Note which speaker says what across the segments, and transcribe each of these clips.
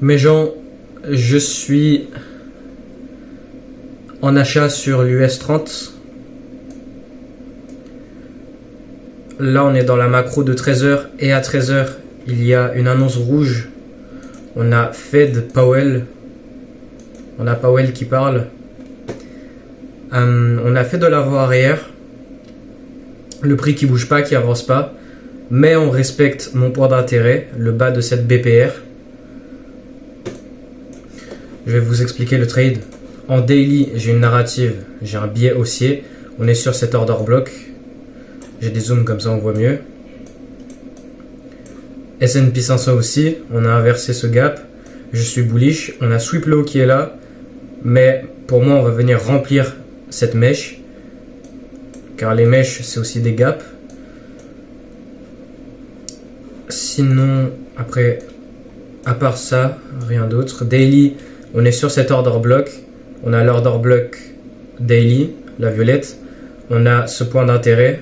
Speaker 1: Mes gens, je suis en achat sur l'US 30. Là, on est dans la macro de 13h et à 13h, il y a une annonce rouge. On a Fed Powell. On a Powell qui parle. On a fait de la voie arrière. Le prix qui bouge pas, qui avance pas. Mais on respecte mon point d'intérêt, le bas de cette BPR. Je vais vous expliquer le trade. En daily, j'ai une narrative, j'ai un biais haussier. On est sur cet order block. J'ai des zooms comme ça, on voit mieux. S&P 500 aussi, on a inversé ce gap. Je suis bullish. On a sweep low qui est là. Mais pour moi, on va venir remplir cette mèche. Car les mèches, c'est aussi des gaps. Sinon, après, à part ça, rien d'autre. Daily, on est sur cet order block. On a l'order block daily, la violette. On a ce point d'intérêt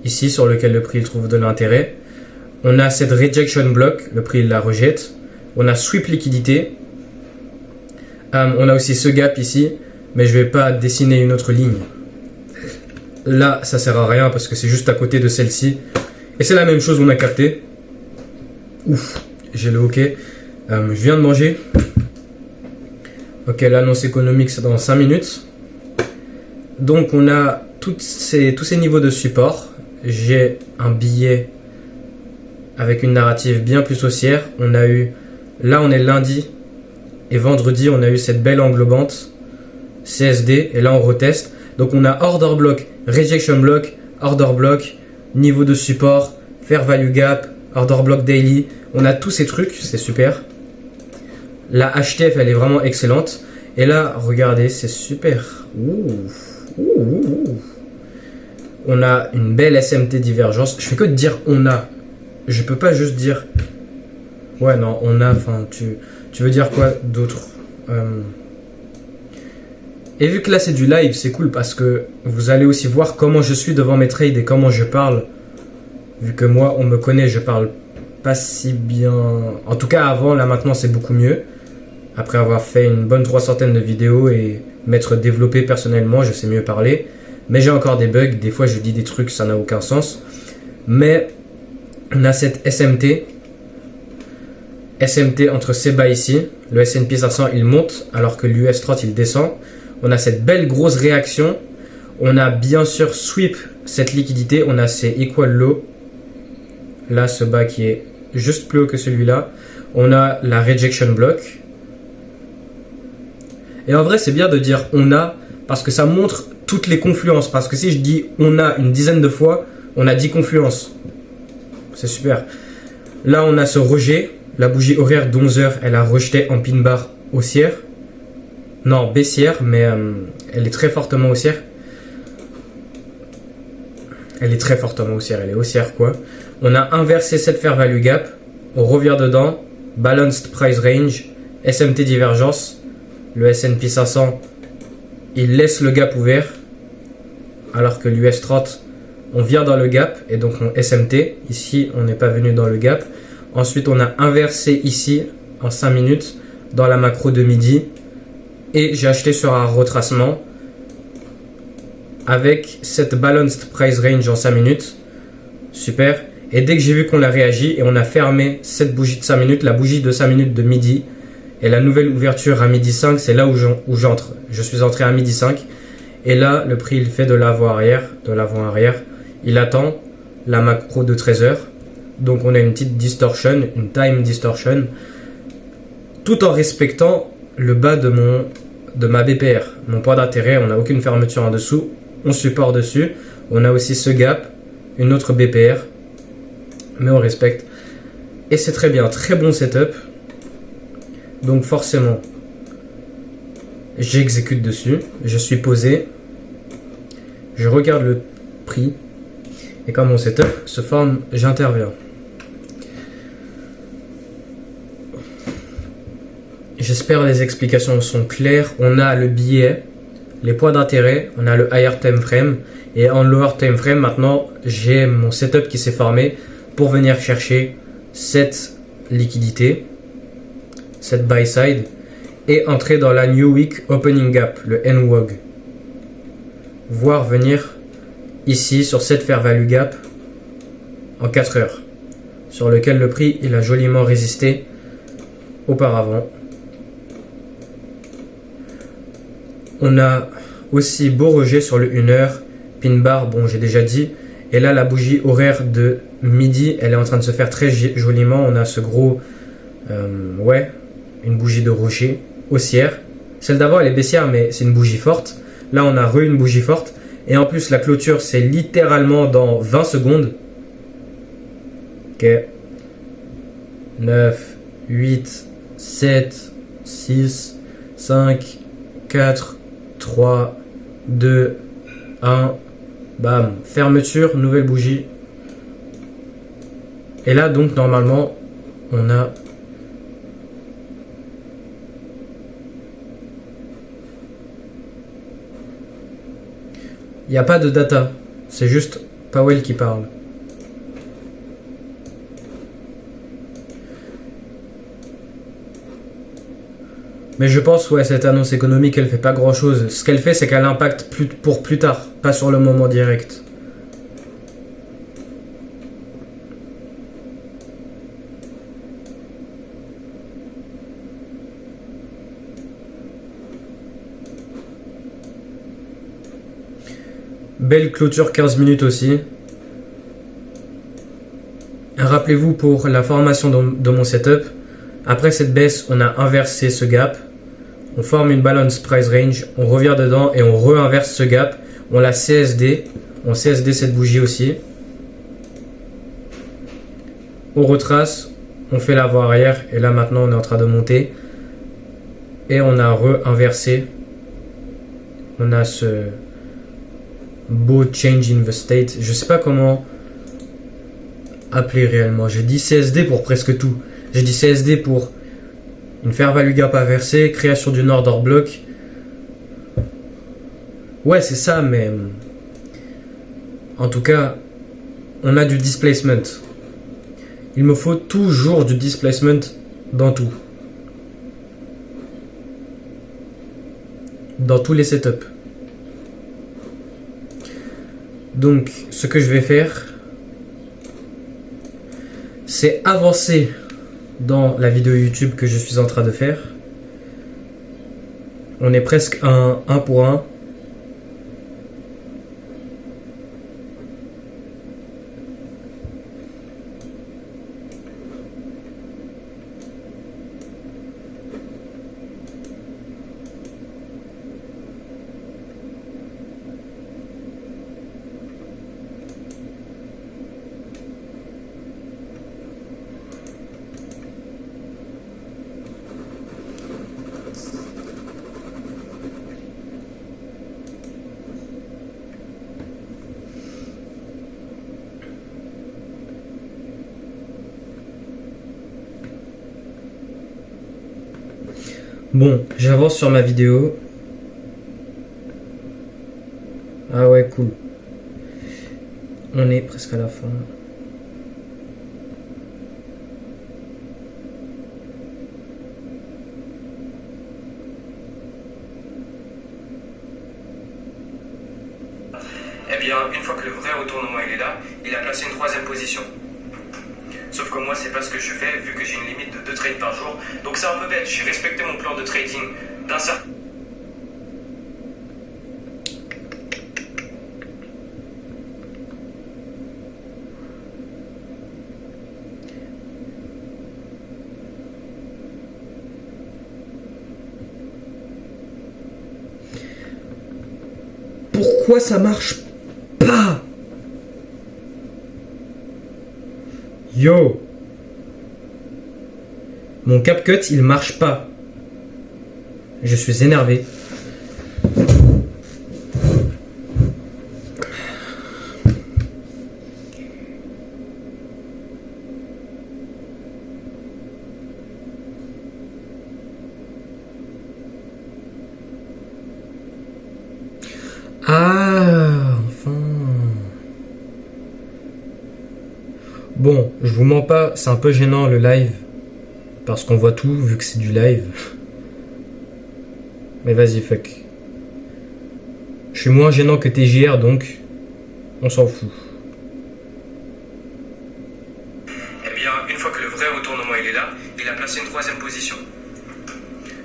Speaker 1: ici sur lequel le prix trouve de l'intérêt. On a cette rejection block, le prix la rejette. On a sweep liquidité. On a aussi ce gap ici, mais je ne vais pas dessiner une autre ligne. Là, ça sert à rien parce que c'est juste à côté de celle-ci. Et c'est la même chose, on a capté. Ouf, j'ai le OK. Je viens de manger. Ok, l'annonce économique, c'est dans 5 minutes. Donc, on a tous ces niveaux de support. J'ai un billet avec une narrative bien plus haussière. On a eu, là, on est lundi. Et vendredi, on a eu cette belle englobante CSD. Et là, on reteste. Donc, on a order block, rejection block, order block, niveau de support, fair value gap, order block daily. On a tous ces trucs, c'est super. La HTF, elle est vraiment excellente. Et là, regardez, c'est super. On a une belle SMT divergence. Je fais que de dire on a. Je peux pas juste dire... Ouais, non, on a... Enfin, tu veux dire quoi d'autre Et vu que là, c'est du live, c'est cool parce que vous allez aussi voir comment je suis devant mes trades et comment je parle. Vu que moi, on me connaît, je parle pas si bien. En tout cas, avant, là, maintenant, c'est beaucoup mieux. Après avoir fait une bonne 300 de vidéos et m'être développé personnellement, je sais mieux parler. Mais j'ai encore des bugs. Des fois, je dis des trucs, ça n'a aucun sens. Mais on a cette SMT. SMT entre ces bas ici. Le S&P 500, il monte alors que l'US 30, il descend. On a cette belle grosse réaction. On a bien sûr sweep cette liquidité. On a ces equal low. Là, ce bas qui est juste plus haut que celui-là. On a la rejection block. Et en vrai, c'est bien de dire on a parce que ça montre toutes les confluences. Parce que si je dis on a une dizaine de fois, on a 10 confluences. C'est super. Là, on a ce rejet. La bougie horaire d'11h, elle a rejeté en pin bar haussière. Non, baissière, mais elle est très fortement haussière. Elle est très fortement haussière, elle est haussière quoi. On a inversé cette fair value gap. On revient dedans. Balanced price range. SMT divergence. Le S&P 500, il laisse le gap ouvert. Alors que l'US 30, on vient dans le gap. Et donc on SMT. Ici, on n'est pas venu dans le gap. Ensuite, on a inversé ici en 5 minutes dans la macro de midi. Et j'ai acheté sur un retracement avec cette balanced price range en 5 minutes. Super. Et dès que j'ai vu qu'on a réagi et on a fermé cette bougie de 5 minutes, la bougie de 5 minutes de midi et la nouvelle ouverture à midi 5, c'est là où j'entre. Je suis entré à midi 5 et là, le prix, il fait de l'avant-arrière, Il attend la macro de 13h. Donc, on a une petite distortion, une time distortion, tout en respectant le bas de ma BPR. Mon point d'intérêt, on n'a aucune fermeture en dessous. On support dessus. On a aussi ce gap, une autre BPR. Mais on respecte. Et c'est très bien, très bon setup. Donc forcément, j'exécute dessus. Je suis posé. Je regarde le prix. Et quand mon setup se forme, j'interviens. J'espère les explications sont claires. On a le billet, les points d'intérêt, on a le higher time frame. Et en lower time frame, maintenant, j'ai mon setup qui s'est formé pour venir chercher cette liquidité. cette buy side, et entrer dans la New Week Opening Gap, le NWOG. Voir venir ici sur cette Fair Value Gap en 4 heures, sur lequel le prix il a joliment résisté auparavant. On a aussi beau rejet sur le 1 heure, pin bar, bon j'ai déjà dit, et là la bougie horaire de midi, elle est en train de se faire très joliment. On a ce gros, une bougie de rocher haussière. Celle d'avant elle est baissière mais c'est une bougie forte. Là on a une bougie forte, et en plus la clôture c'est littéralement dans 20 secondes. Ok, 9, 8, 7, 6, 5, 4, 3, 2, 1, bam, fermeture, nouvelle bougie. Et là donc normalement on a il n'y a pas de data, c'est juste Powell qui parle. Mais je pense, cette annonce économique, elle fait pas grand chose. Ce qu'elle fait, c'est qu'elle impacte pour plus tard, pas sur le moment direct. Belle clôture 15 minutes aussi. Rappelez-vous pour la formation de mon setup, après cette baisse, on a inversé ce gap. On forme une balance price range, on revient dedans et on re-inverse ce gap. On la CSD, on CSD cette bougie aussi. On retrace, on fait l'avant-arrière et là maintenant on est en train de monter. Et on a re-inversé. On a ce beau change in the state. Je sais pas comment appeler réellement. J'ai dit CSD pour presque tout. J'ai dit CSD pour une fair value gap inversée, création d'une order block. Ouais, c'est ça, mais en tout cas, on a du displacement. Il me faut toujours du displacement dans tout. Dans tous les setups. Donc, ce que je vais faire, c'est avancer dans la vidéo YouTube que je suis en train de faire. On est presque un pour un. Bon, j'avance sur ma vidéo. Ah ouais, cool. On est presque à la fin. Eh bien, une fois que le vrai retournement il est là, il a placé une troisième position. Sauf que moi, c'est pas ce que je fais, vu que j'ai une limite de 2 trades par jour. Donc c'est un peu bête, j'ai respecté mon plan de trading d'un certain... Pourquoi ça marche pas? Yo, mon CapCut il marche pas. Je suis énervé. Ah, enfin. Bon, je vous mens pas, c'est un peu gênant le live Parce qu'on voit tout, vu que c'est du live. Mais vas-y, fuck. Je suis moins gênant que TJR, donc on s'en fout. Eh bien, une fois que le vrai retournement il est là, il a placé une troisième position.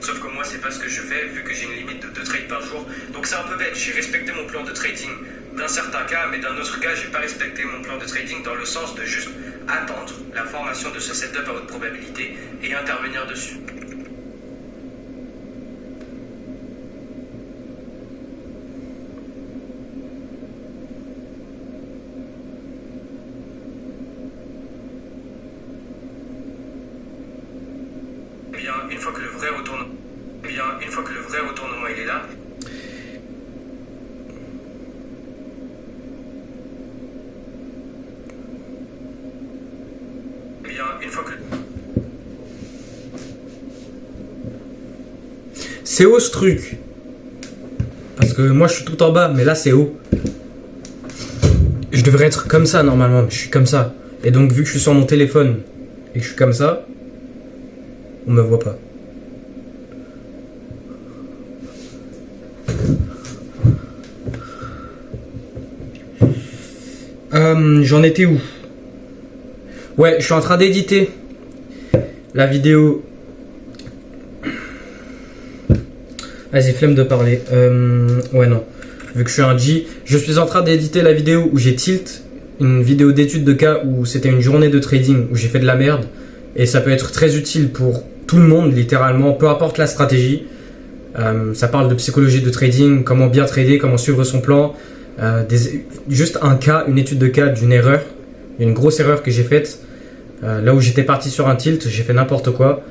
Speaker 1: Sauf que moi, c'est pas ce que je fais, vu que j'ai une limite de 2 trades par jour. Donc c'est un peu bête, j'ai respecté mon plan de trading d'un certain cas, mais d'un autre cas, j'ai pas respecté mon plan de trading dans le sens de juste attendre la formation de ce setup à haute probabilité et intervenir dessus. Eh bien, une fois que le vrai retournement il est là, c'est haut ce truc. Parce que moi je suis tout en bas, mais là c'est haut. Je devrais être comme ça normalement, mais je suis comme ça. Et donc vu que je suis sur mon téléphone et que je suis comme ça, on me voit pas. J'en étais où? Ouais, je suis en train d'éditer la vidéo. Vas-y, flemme de parler. Ouais, non. Vu que je suis un G, je suis en train d'éditer la vidéo où j'ai tilt. Une vidéo d'étude de cas où c'était une journée de trading où j'ai fait de la merde. Et ça peut être très utile pour tout le monde, littéralement, peu importe la stratégie. Ça parle de psychologie de trading, comment bien trader, comment suivre son plan. Juste un cas, une étude de cas d'une erreur, une grosse erreur que j'ai faite. Là où j'étais parti sur un tilt, j'ai fait n'importe quoi.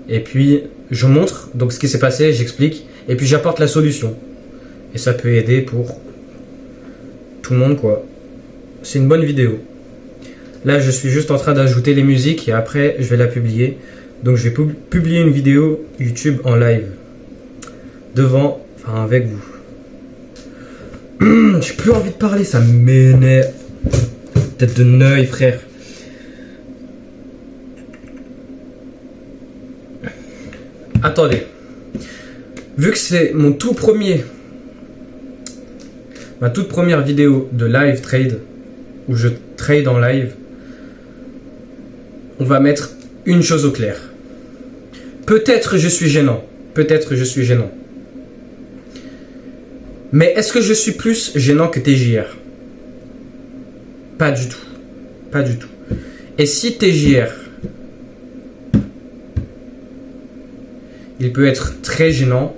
Speaker 1: Et puis je montre donc ce qui s'est passé, j'explique. Et puis j'apporte la solution. Et ça peut aider pour tout le monde quoi. C'est une bonne vidéo. Là je suis juste en train d'ajouter les musiques et après je vais la publier. Donc je vais publier une vidéo YouTube en live. Devant, enfin avec vous. J'ai plus envie de parler, ça m'énerve. Tête de neuil, frère. Attendez. Vu que c'est ma toute première vidéo de live trade, où je trade en live, on va mettre une chose au clair. Peut-être je suis gênant. Peut-être je suis gênant. Mais est-ce que je suis plus gênant que TJR? Pas du tout. Pas du tout. Et si TJR, il peut être très gênant,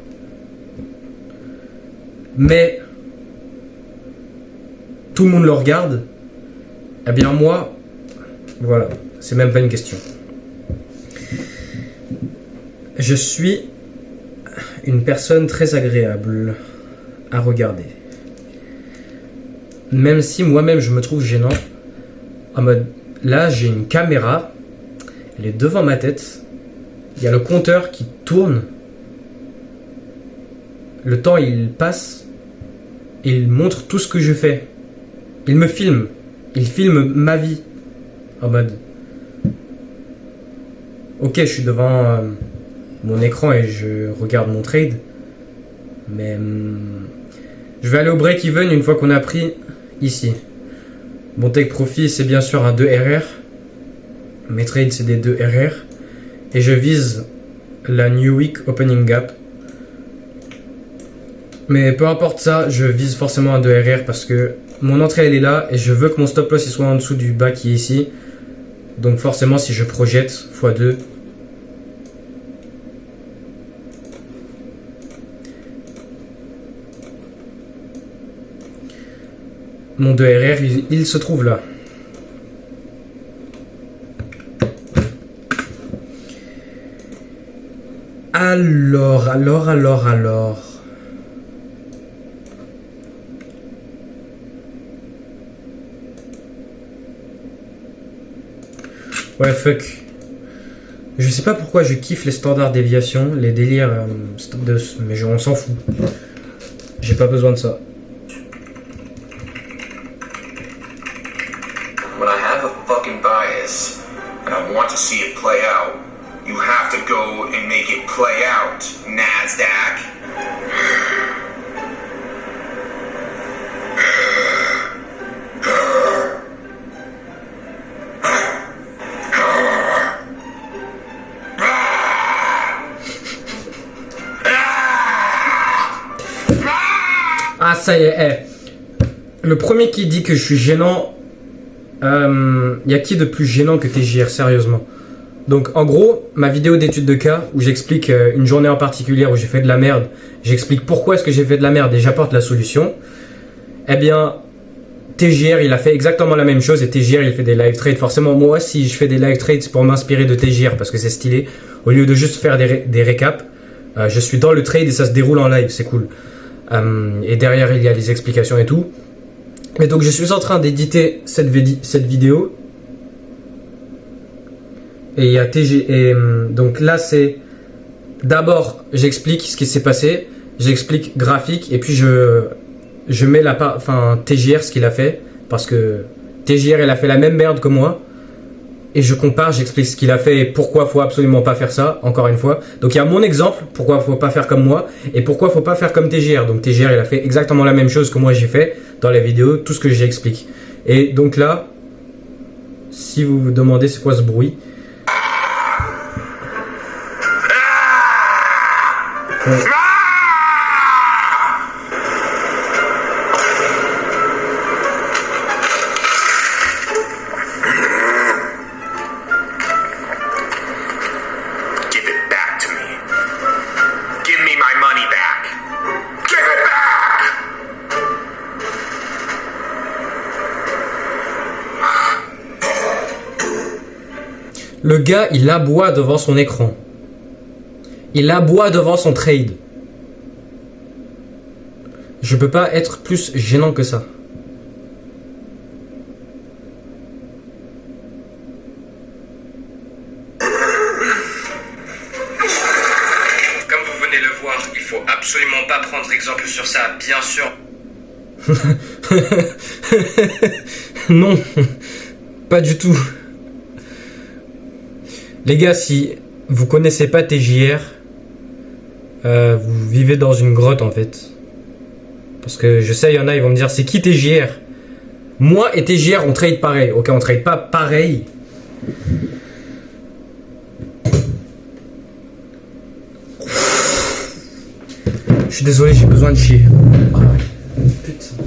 Speaker 1: mais tout le monde le regarde, eh bien moi, voilà, c'est même pas une question. Je suis une personne très agréable à regarder. Même si moi-même je me trouve gênant, en mode, là j'ai une caméra, elle est devant ma tête, il y a le compteur qui tourne, le temps il passe, et il montre tout ce que je fais. Il me filme, il filme ma vie, en mode, ok je suis devant mon écran et je regarde mon trade, mais je vais aller au break-even une fois qu'on a pris ici. Mon take profit c'est bien sûr un 2 RR. Mes trades c'est des 2 RR. Et je vise la New Week Opening Gap. Mais peu importe ça, je vise forcément un 2 RR parce que mon entrée elle est là et je veux que mon stop loss il soit en dessous du bas qui est ici. Donc forcément si je projette x2, mon 2 RR, il se trouve là. Alors. Ouais, fuck. Je sais pas pourquoi je kiffe les standards déviation, les délires mais on s'en fout. J'ai pas besoin de ça.
Speaker 2: When I have a fucking bias and I want to see it play out, you have to go and make it play out, NASDAQ.
Speaker 1: Ah, ça y est, le premier qui dit que je suis gênant, y a qui de plus gênant que TJR, sérieusement? Donc, en gros, ma vidéo d'étude de cas, où j'explique une journée en particulier où j'ai fait de la merde, j'explique pourquoi est-ce que j'ai fait de la merde et j'apporte la solution, eh bien, TJR, il a fait exactement la même chose et TJR, il fait des live trades. Forcément, moi, si je fais des live trades, c'est pour m'inspirer de TJR parce que c'est stylé. Au lieu de juste faire des récaps, je suis dans le trade et ça se déroule en live, c'est cool. Et derrière, il y a les explications et tout. Et donc, je suis en train d'éditer cette vidéo. Et il y a donc là, c'est d'abord, j'explique ce qui s'est passé. J'explique graphique. Et puis, je mets TJR, ce qu'il a fait. Parce que TJR, il a fait la même merde que moi. Et je compare, j'explique ce qu'il a fait et pourquoi faut absolument pas faire ça, encore une fois. Donc il y a mon exemple, pourquoi faut pas faire comme moi, et pourquoi faut pas faire comme TJR. Donc TJR, il a fait exactement la même chose que moi j'ai fait dans la vidéo, tout ce que j'explique. Et donc là, si vous vous demandez c'est quoi ce bruit, le gars, il aboie devant son écran. Il aboie devant son trade. Je peux pas être plus gênant que ça.
Speaker 3: Comme vous venez le voir, il faut absolument pas prendre exemple sur ça, bien sûr.
Speaker 1: Non, pas du tout. Les gars, si vous connaissez pas TJR, vous vivez dans une grotte en fait. Parce que je sais, il y en a, ils vont me dire, c'est qui TJR? Moi et TJR, on trade pareil. Ok, on trade pas pareil. Je suis désolé, j'ai besoin de chier. Putain.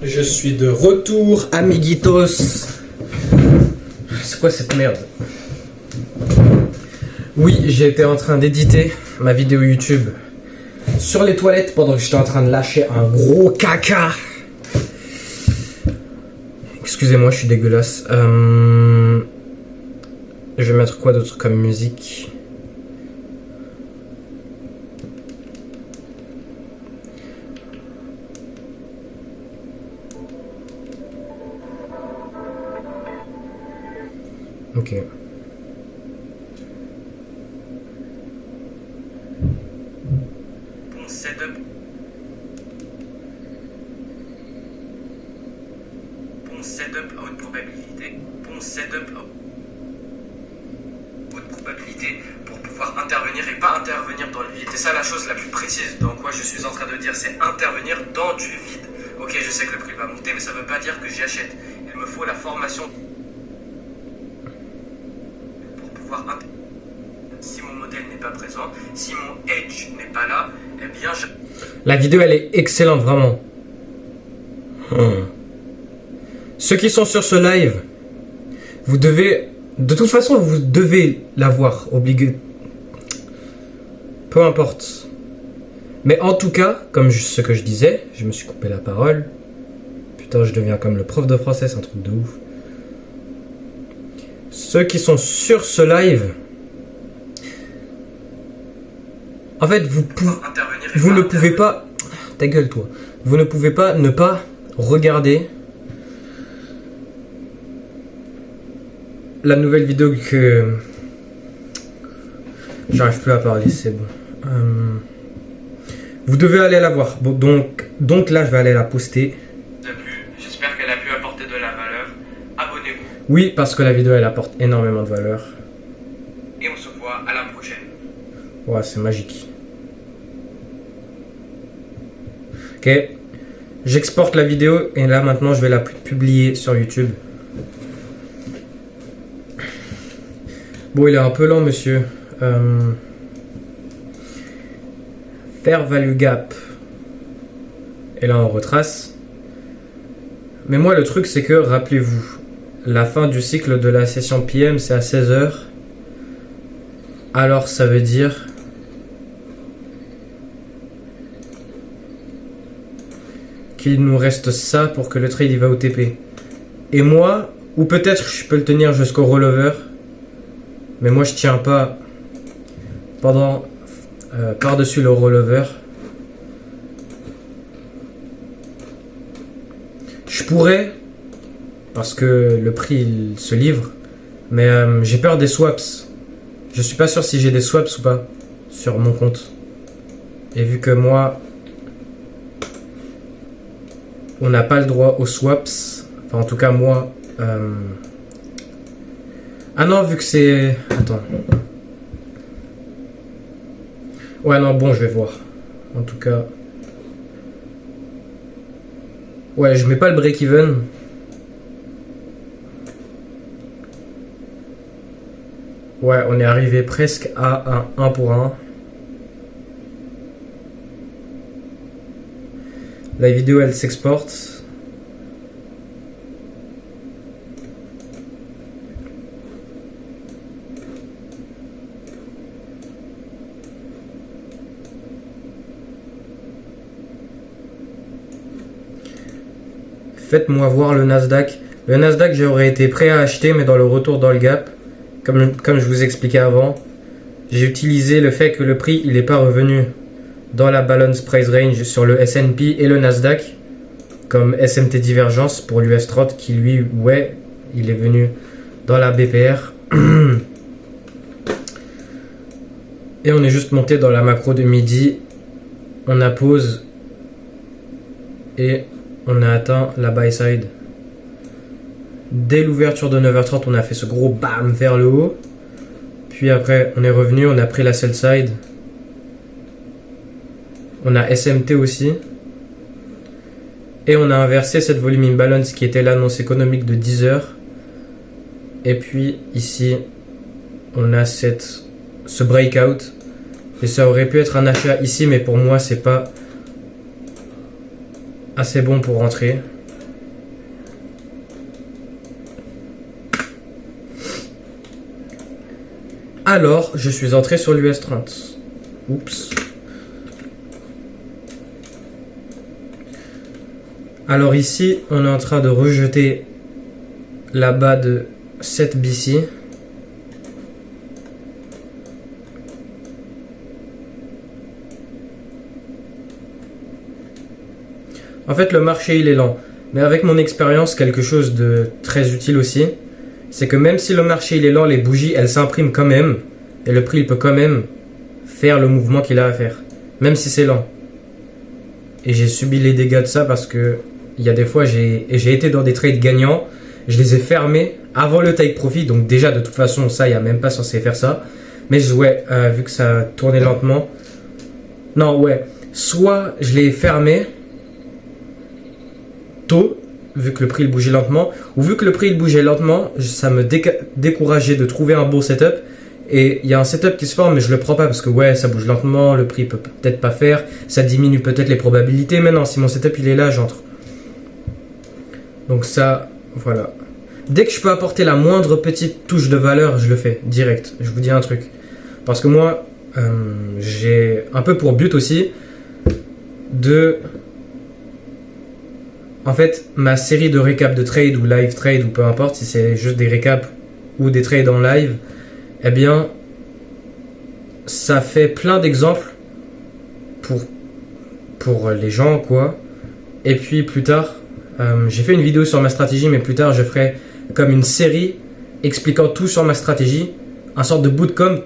Speaker 1: Je suis de retour, amiguitos. C'est quoi cette merde? Oui, j'ai été en train d'éditer ma vidéo YouTube sur les toilettes pendant que j'étais en train de lâcher un gros caca. Excusez-moi, je suis dégueulasse. Je vais mettre quoi d'autre comme musique? Ok.
Speaker 3: Bon setup. Bon setup à haute probabilité. Bon setup à haute probabilité pour pouvoir intervenir et pas intervenir dans le vide. C'est ça la chose la plus précise dans quoi je suis en train de dire, c'est intervenir dans du vide. Ok, je sais que le prix va monter, mais ça veut pas dire que j'y achète. Il me faut la formation pour pouvoir intervenir. Si mon modèle n'est pas présent, si mon edge n'est pas là, eh bien je...
Speaker 1: La vidéo, elle est excellente, vraiment. Ceux qui sont sur ce live, vous devez... De toute façon, vous devez l'avoir, obligé. Peu importe. Mais en tout cas, comme ce que je disais, je me suis coupé la parole. Putain, je deviens comme le prof de français, c'est un truc de ouf. Ceux qui sont sur ce live... En fait, vous ne pouvez pas... Ta gueule, toi. Vous ne pouvez pas ne pas regarder la nouvelle vidéo que... J'arrive plus à parler, c'est bon. Vous devez aller la voir. Bon, donc là, je vais aller la poster.
Speaker 3: J'espère qu'elle a pu apporter de la valeur. Abonnez-vous.
Speaker 1: Oui, parce que la vidéo, elle apporte énormément de valeur.
Speaker 3: Et on se voit à la prochaine.
Speaker 1: Ouais, c'est magique. Ok. J'exporte la vidéo et là, maintenant, je vais la publier sur YouTube. Bon, il est un peu lent, monsieur. Fair value gap. Et là, on retrace. Mais moi, le truc, c'est que, rappelez-vous, la fin du cycle de la session PM, c'est à 16h. Alors, ça veut dire... qu'il nous reste ça pour que le trade il va au TP. Et moi, ou peut-être je peux le tenir jusqu'au rollover. Mais moi, je tiens pas pendant par-dessus le rollover. Je pourrais, parce que le prix il se livre, mais j'ai peur des swaps. Je suis pas sûr si j'ai des swaps ou pas sur mon compte. Et vu que moi, on n'a pas le droit aux swaps, enfin en tout cas moi. Ah non, vu que c'est... Attends. Ouais, non, bon, je vais voir. En tout cas... Ouais, je mets pas le break-even. Ouais, on est arrivé presque à un 1 pour 1. La vidéo, elle s'exporte. Faites-moi voir le Nasdaq. Le Nasdaq, j'aurais été prêt à acheter, mais dans le retour dans le gap, comme je vous expliquais avant, j'ai utilisé le fait que le prix, il n'est pas revenu dans la balance price range sur le S&P et le Nasdaq, comme SMT divergence pour l'US 30 qui lui, ouais, il est venu dans la BPR. Et on est juste monté dans la macro de midi. On a pause et on a atteint la buy side. Dès l'ouverture de 9h30, on a fait ce gros bam vers le haut. Puis après, on est revenu, on a pris la sell side. On a SMT aussi. Et on a inversé cette volume imbalance qui était l'annonce économique de 10 heures. Et puis ici, on a ce breakout. Et ça aurait pu être un achat ici, mais pour moi, c'est pas assez bon pour rentrer. Alors, je suis entré sur l'US30. Oups. Alors ici, on est en train de rejeter la bas de 7 BC. En fait, le marché, il est lent. Mais avec mon expérience, quelque chose de très utile aussi, c'est que même si le marché, il est lent, les bougies, elles s'impriment quand même. Et le prix, il peut quand même faire le mouvement qu'il a à faire. Même si c'est lent. Et j'ai subi les dégâts de ça parce que il y a des fois, j'ai été dans des trades gagnants. Je les ai fermés avant le take profit. Donc déjà, de toute façon, ça, il n'y a même pas censé faire ça. Mais ouais, vu que ça tournait lentement. Non, ouais. Soit je l'ai fermé tôt, vu que le prix il bougeait lentement. Ou vu que le prix il bougeait lentement, ça me décourageait de trouver un bon setup. Et il y a un setup qui se forme, mais je le prends pas parce que ouais, ça bouge lentement, le prix peut peut-être pas faire, ça diminue peut-être les probabilités. Mais non, si mon setup il est là, j'entre. Donc ça, voilà. Dès que je peux apporter la moindre petite touche de valeur, je le fais direct. Je vous dis un truc. Parce que moi, j'ai un peu pour but aussi de... En fait, ma série de récaps de trade ou live trade ou peu importe, si c'est juste des récaps ou des trades en live, eh bien, ça fait plein d'exemples pour les gens, quoi. Et puis plus tard, j'ai fait une vidéo sur ma stratégie, mais plus tard, je ferai comme une série expliquant tout sur ma stratégie, un sorte de bootcamp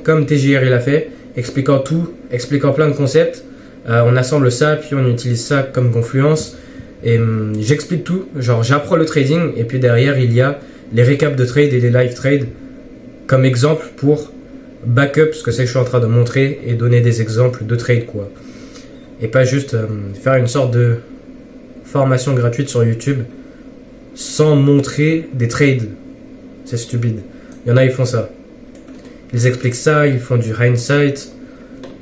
Speaker 1: comme TJR il a fait, expliquant tout, expliquant plein de concepts. On assemble ça, puis on utilise ça comme confluence. Et j'explique tout, genre j'apprends le trading, et puis derrière, il y a les récaps de trade et les live trades comme exemple pour backup ce que c'est que je suis en train de montrer et donner des exemples de trade, quoi. Et pas juste faire une sorte de formation gratuite sur YouTube sans montrer des trades. C'est stupide. Il y en a, ils font ça. Ils expliquent ça, ils font du hindsight,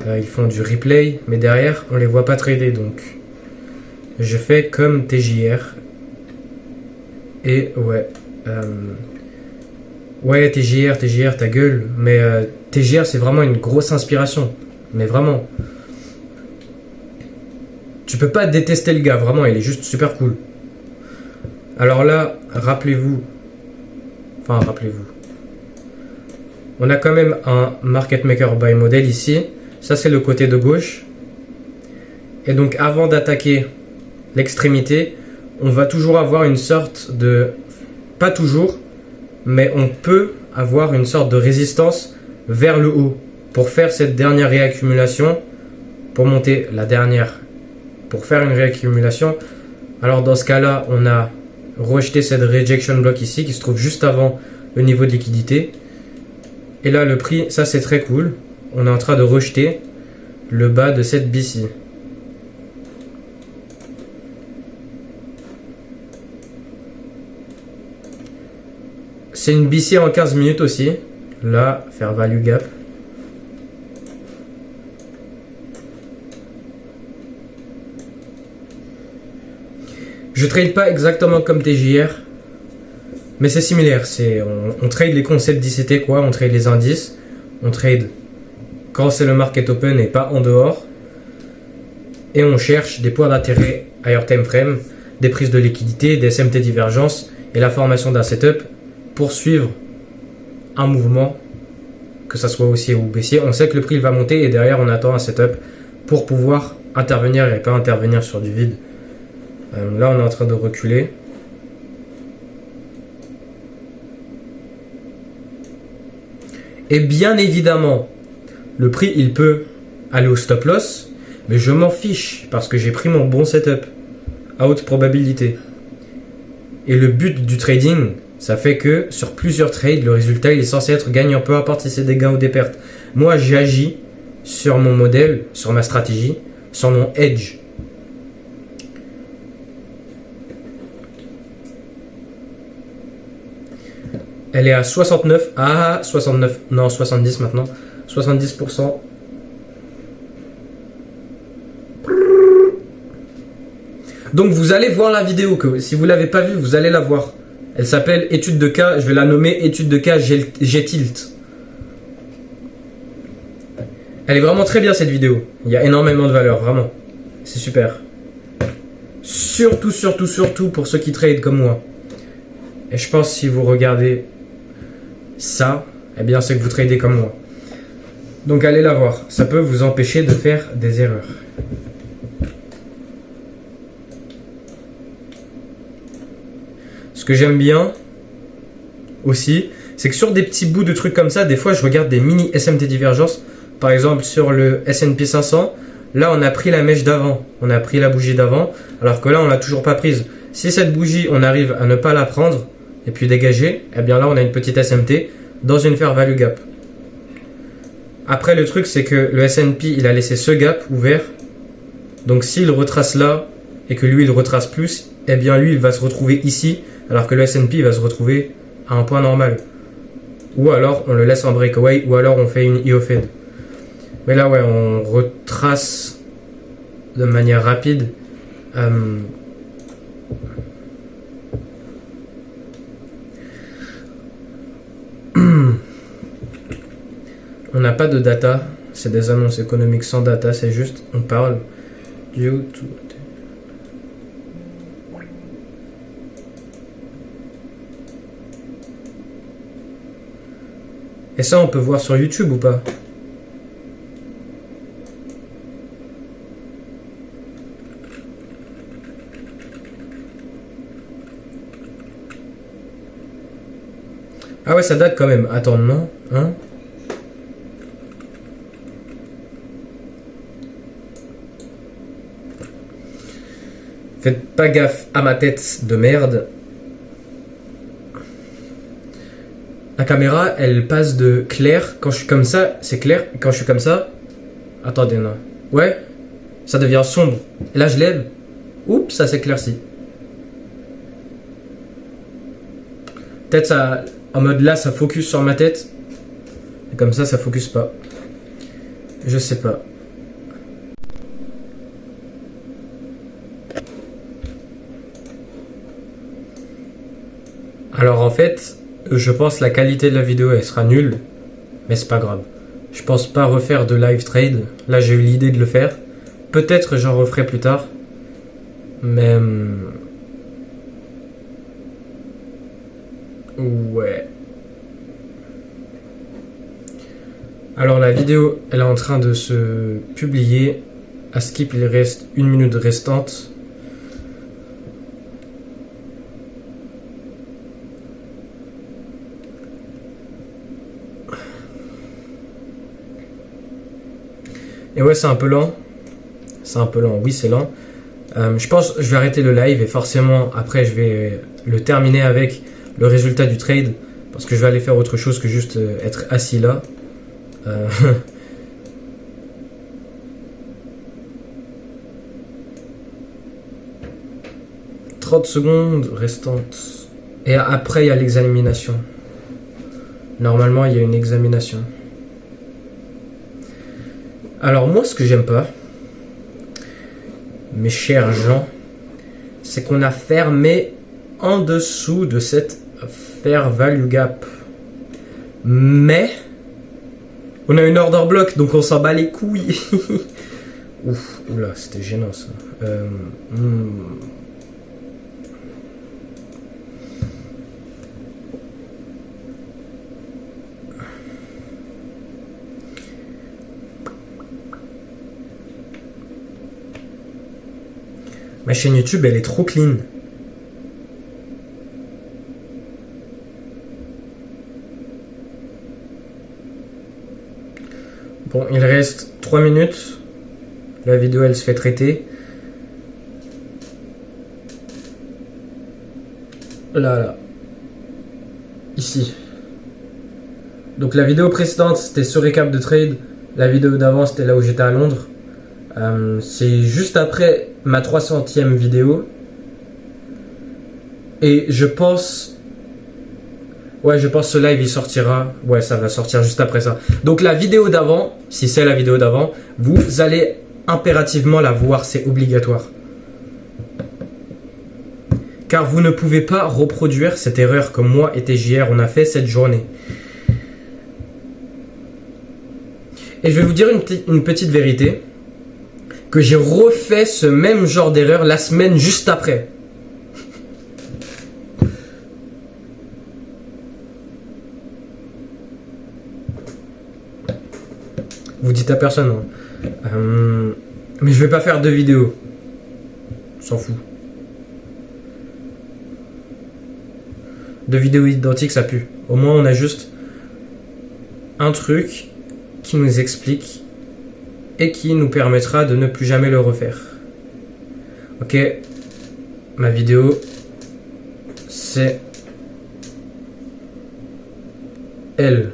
Speaker 1: ils font du replay, mais derrière, on les voit pas trader. Donc, je fais comme TJR. Et ouais. Ouais, TJR, ta gueule. Mais TJR, c'est vraiment une grosse inspiration. Mais vraiment. Tu peux pas détester le gars, vraiment, il est juste super cool. Alors là, rappelez-vous. On a quand même un market maker buy model ici. Ça, c'est le côté de gauche. Et donc, avant d'attaquer l'extrémité, on va toujours avoir une sorte de... Pas toujours, mais on peut avoir une sorte de résistance vers le haut pour faire cette dernière réaccumulation, pour monter la dernière, pour faire une réaccumulation. Alors dans ce cas-là, on a rejeté cette rejection block ici qui se trouve juste avant le niveau de liquidité. Et là, le prix, ça c'est très cool. On est en train de rejeter le bas de cette BC. C'est une BC en 15 minutes aussi. Là, faire value gap. Je trade pas exactement comme TJR, mais c'est similaire. On trade les concepts d'ICT, quoi. On trade les indices. On trade quand c'est le market open et pas en dehors. Et on cherche des points d'intérêt higher time frame, des prises de liquidité, des SMT divergence et la formation d'un setup pour suivre un mouvement, que ça soit haussier ou baissier. On sait que le prix va monter et derrière on attend un setup pour pouvoir intervenir et pas intervenir sur du vide. Là on est en train de reculer. Et bien évidemment, le prix il peut aller au stop loss, mais je m'en fiche parce que j'ai pris mon bon setup à haute probabilité. Et le but du trading, ça fait que sur plusieurs trades, le résultat il est censé être gagnant, peu importe si c'est des gains ou des pertes. Moi j'agis sur mon modèle, sur ma stratégie, sur mon edge. Elle est à 69, à 69, non 70 maintenant, 70%. Donc vous allez voir la vidéo, que si vous ne l'avez pas vue, vous allez la voir. Elle s'appelle étude de cas, je vais la nommer étude de cas G-Tilt. Elle est vraiment très bien cette vidéo. Il y a énormément de valeur, vraiment. C'est super. Surtout pour ceux qui trade comme moi. Et je pense que si vous regardez ça, eh bien c'est que vous tradez comme moi. Donc allez la voir. Ça peut vous empêcher de faire des erreurs. Ce que j'aime bien aussi, c'est que sur des petits bouts de trucs comme ça, des fois je regarde des mini SMT divergence. Par exemple sur le S&P 500, là on a pris la mèche d'avant, on a pris la bougie d'avant, alors que là on l'a toujours pas prise. Si cette bougie on arrive à ne pas la prendre et puis dégager, eh bien là on a une petite SMT dans une fair value gap. Après le truc c'est que le S&P il a laissé ce gap ouvert, donc s'il retrace là et que lui il retrace plus, eh bien lui il va se retrouver ici, alors que le S&P va se retrouver à un point normal. Ou alors on le laisse en breakaway, ou alors on fait une IO Fed. Mais là ouais, on retrace de manière rapide. On n'a pas de data, c'est des annonces économiques sans data, c'est juste on parle due to... Et ça, on peut voir sur YouTube ou pas? Ah ouais, ça date quand même. Attends, non? Hein? Faites pas gaffe à ma tête de merde. La caméra, elle passe de clair. Quand je suis comme ça, c'est clair. Quand je suis comme ça... Attendez, non. Ouais, ça devient sombre. Et là, je lève. Oups, ça s'éclaircit. Peut-être ça... En mode là, ça focus sur ma tête. Et comme ça focus pas. Je sais pas. Alors en fait... Je pense que la qualité de la vidéo elle sera nulle, mais c'est pas grave. Je pense pas refaire de live trade. Là j'ai eu l'idée de le faire. Peut-être j'en referai plus tard. Mais... ouais. Alors la vidéo elle est en train de se publier. À Skip il reste 1 minute restante. Et ouais, c'est un peu lent. C'est un peu lent, oui, c'est lent. Je pense que je vais arrêter le live et forcément, après, je vais le terminer avec le résultat du trade. Parce que je vais aller faire autre chose que juste être assis là. 30 secondes restantes. Et après, il y a l'examination. Normalement, il y a une examination. Alors moi, ce que j'aime pas, mes chers gens, c'est qu'on a fermé en dessous de cette fair value gap. Mais, on a une order block, donc on s'en bat les couilles. Ouf, oula, c'était gênant ça. Ma chaîne YouTube, elle est trop clean. Bon, il reste 3 minutes. La vidéo, elle se fait traiter. Là. Ici. Donc la vidéo précédente, c'était ce récap de trade. La vidéo d'avant, c'était là où j'étais à Londres. C'est juste après ma 300e vidéo. Et je pense... ouais, je pense que ce live il sortira. Ouais, ça va sortir juste après ça. Donc la vidéo d'avant, si c'est la vidéo d'avant, vous allez impérativement la voir, c'est obligatoire. Car vous ne pouvez pas reproduire cette erreur que moi et TJR on a fait cette journée. Et je vais vous dire une petite vérité. Que j'ai refait ce même genre d'erreur la semaine juste après. Vous dites à personne. Hein. Mais je vais pas faire 2 vidéos. On s'en fout. 2 vidéos identiques, ça pue. Au moins, on a juste un truc qui nous explique et qui nous permettra de ne plus jamais le refaire. Ok, ma vidéo, c'est elle.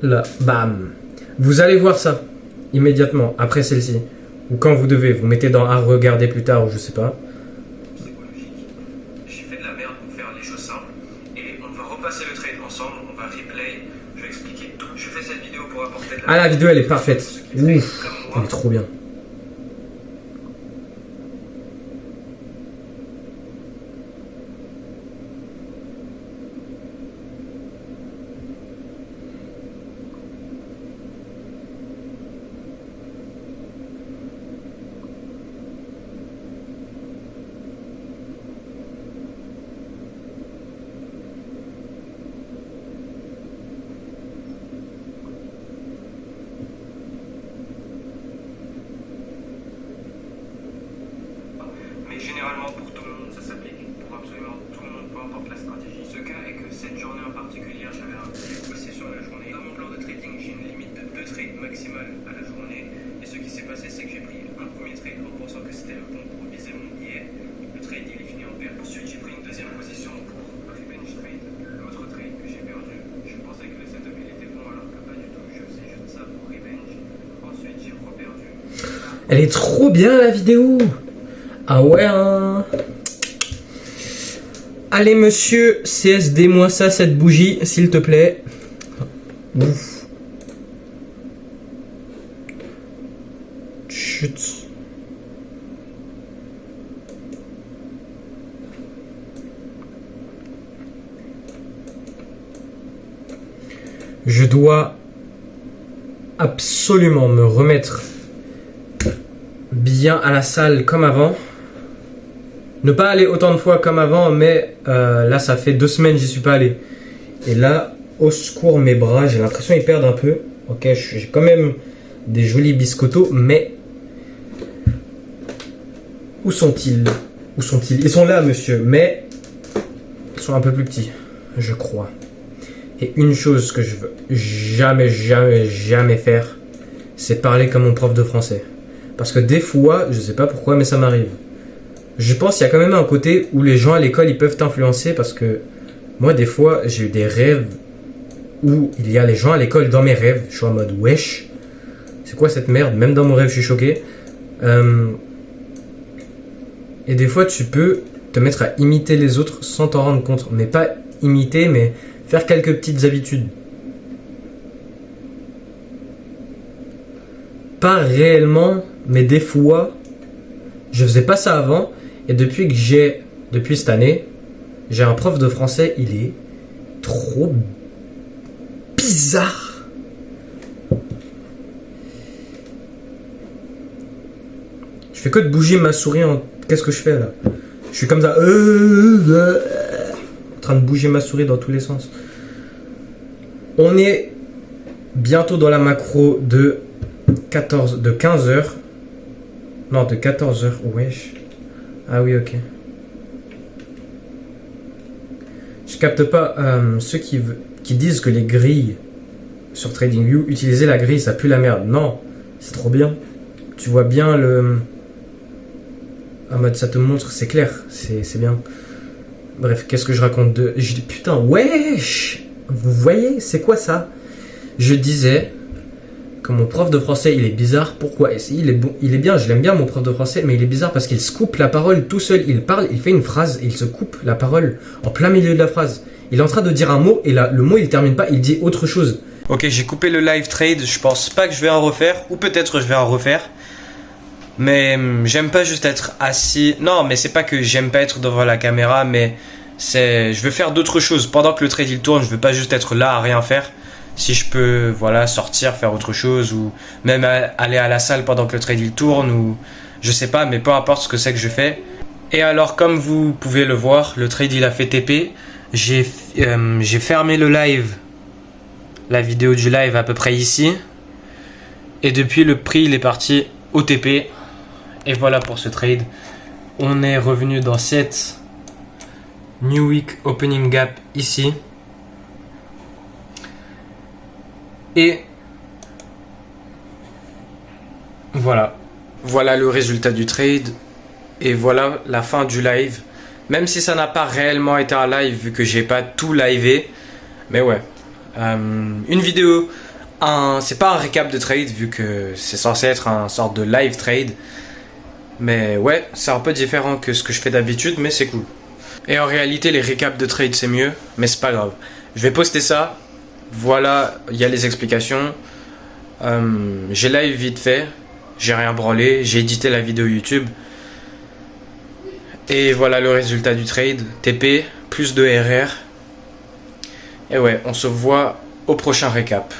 Speaker 1: Là, bam. Vous allez voir ça immédiatement après celle-ci. Ou quand vous devez, vous mettez dans à regarder plus tard ou je sais pas.
Speaker 3: J'ai fait de la merde pour faire les choses simples et on va repasser le trade ensemble, on va replay, je vais expliquer tout. Je fais cette vidéo pour apporter de la...
Speaker 1: Ah, la vidéo elle est parfaite. Ouf, elle est trop bien.
Speaker 3: Mais généralement pour tout le monde ça s'applique, pour absolument tout le monde, peu importe la stratégie. Ce cas est que cette journée en particulier, j'avais un aussi sur la journée. Dans mon plan de trading, j'ai une limite de 2 trades maximales à la journée. Et ce qui s'est passé, c'est que j'ai pris un premier trade en pensant que c'était le bon pour viser mon billet. Le trade il est fini en perte. Ensuite j'ai pris une deuxième position pour revenge trade. L'autre trade que j'ai perdu, je pensais que le setup il était bon alors que pas du tout. Je faisais juste ça pour revenge. Ensuite j'ai reperdu.
Speaker 1: Elle est trop bien la vidéo. Ah ouais hein. Allez monsieur CSD moi ça cette bougie s'il te plaît. Ouf. Chut. Je dois absolument me remettre bien à la salle comme avant. Ne pas aller autant de fois comme avant, mais là ça fait 2 semaines j'y suis pas allé. Et là, au secours mes bras, j'ai l'impression qu'ils perdent un peu. Ok, j'ai quand même des jolis biscottos, mais où sont-ils? Où sont-ils? Ils sont là monsieur, mais ils sont un peu plus petits, je crois. Et une chose que je veux jamais faire, c'est parler comme mon prof de français. Parce que des fois, je sais pas pourquoi, mais ça m'arrive. Je pense qu'il y a quand même un côté où les gens à l'école, ils peuvent t'influencer parce que moi, des fois, j'ai eu des rêves où il y a les gens à l'école dans mes rêves. Je suis en mode, wesh, c'est quoi cette merde? Même dans mon rêve, je suis choqué. Et des fois, tu peux te mettre à imiter les autres sans t'en rendre compte. Mais pas imiter, mais faire quelques petites habitudes. Pas réellement, mais des fois, je faisais pas ça avant. Et depuis cette année, j'ai un prof de français, il est trop bizarre. Je fais que de bouger ma souris en... Qu'est-ce que je fais là? Je suis comme ça. En train de bouger ma souris dans tous les sens. On est bientôt dans la macro de 15 heures. Non, de 14 heures. Wesh. Ah oui, ok. Je capte pas ceux qui disent que les grilles sur TradingView, utiliser la grille, ça pue la merde. Non, c'est trop bien. Tu vois bien le... En mode, ça te montre, c'est clair, c'est bien. Bref, qu'est-ce que je raconte de... Je dis, putain, wesh. Vous voyez, c'est quoi ça? Je disais... que mon prof de français, il est bizarre. Pourquoi? Il est bon, il est bien, je l'aime bien mon prof de français, mais il est bizarre parce qu'il se coupe la parole tout seul. Il parle, il fait une phrase et il se coupe la parole en plein milieu de la phrase. Il est en train de dire un mot et là, le mot il termine pas, il dit autre chose.
Speaker 4: Ok, j'ai coupé le live trade, je pense pas que je vais en refaire, ou peut-être je vais en refaire. Mais j'aime pas juste être assis. Non, mais c'est pas que j'aime pas être devant la caméra, mais je veux faire d'autres choses. Pendant que le trade il tourne, je veux pas juste être là à rien faire. si je peux voilà, sortir, faire autre chose, ou même aller à la salle pendant que le trade il tourne, ou je sais pas, mais peu importe ce que c'est que je fais. Et alors, comme vous pouvez le voir, le trade il a fait TP. J'ai fermé le live, la vidéo du live à peu près ici. Et depuis, le prix il est parti au TP. Et voilà pour ce trade. On est revenu dans cette New Week Opening Gap ici. Et voilà. Voilà le résultat du trade. Et voilà la fin du live. Même si ça n'a pas réellement été un live vu que j'ai pas tout livé. Mais ouais. Une vidéo. C'est pas un récap de trade vu que c'est censé être un sorte de live trade. Mais ouais, c'est un peu différent que ce que je fais d'habitude, mais c'est cool. Et en réalité, les récaps de trade c'est mieux, mais c'est pas grave. Je vais poster ça. Voilà, il y a les explications. J'ai live vite fait. J'ai rien branlé. J'ai édité la vidéo YouTube. Et voilà le résultat du trade. TP, plus de RR. Et ouais, on se voit au prochain récap.